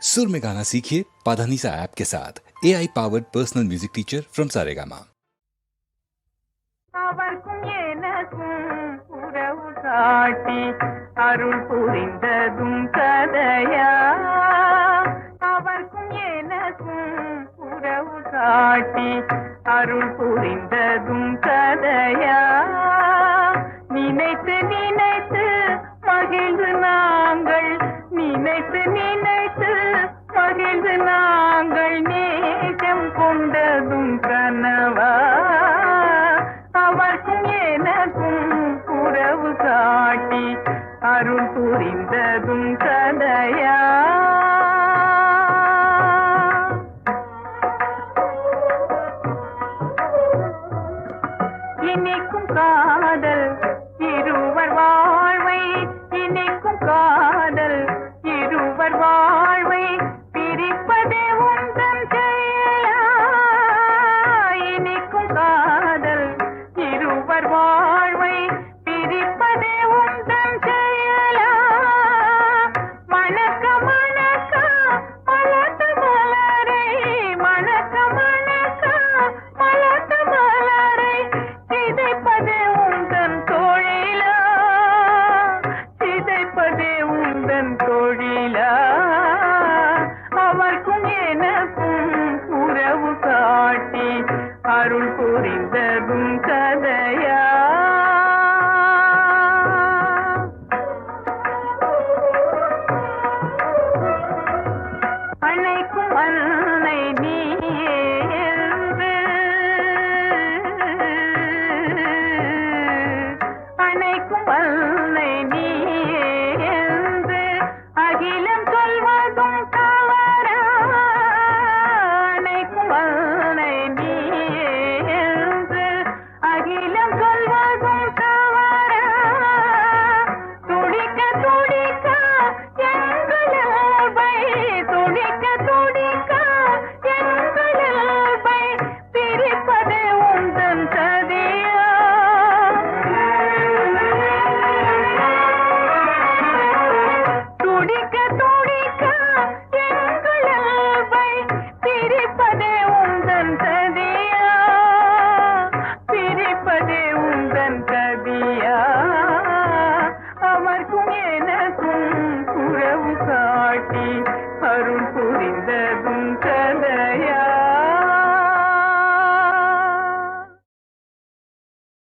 सुर में गाना सीखिए पाधानीसा ऐप के साथ। AI powered personal music teacher from Saregama. அவர்க்கும் எனக்கும் உறவு காட்டி அருள் புரிந்ததும் கதையா, அவர்க்கும் எனக்கும் உறவு காட்டி அருள் புரிந்ததும் கதையா, நினைத்து நினைத்து மகிழ்ந்து நாங்கள், நினைத்து நினைத்து மகிழ்ந்து நாங்கள் நேசம் கொண்டதும் கனவா, அவர்க்கும் எனக்கும் உறவு காட்டி அருள் புரிந்ததும் கதையா. இனிக்கும் காதல் இருவர் வாழ்வை, இனிக்கும் காதல் இருவர் வாழ்வை பிரிப்பதே உந்தன் செயலா, இனிக்கும் காதல் இருவர் வாழ்வை பிரிப்பதே உந்தன் செயலா, மணக்க மணக்க மலர்ந்த மலரை, மணக்க மணக்க மலர்ந்த மலரை சிதைப்பதே உந்தன் தொழிலா, சிதைப்பதே உந்தன் தொழிலா, அவர்க்கும் எனக்கும் உறவு காட்டி அருள் புரிந்ததும் கதையா. அன்னைக்கும்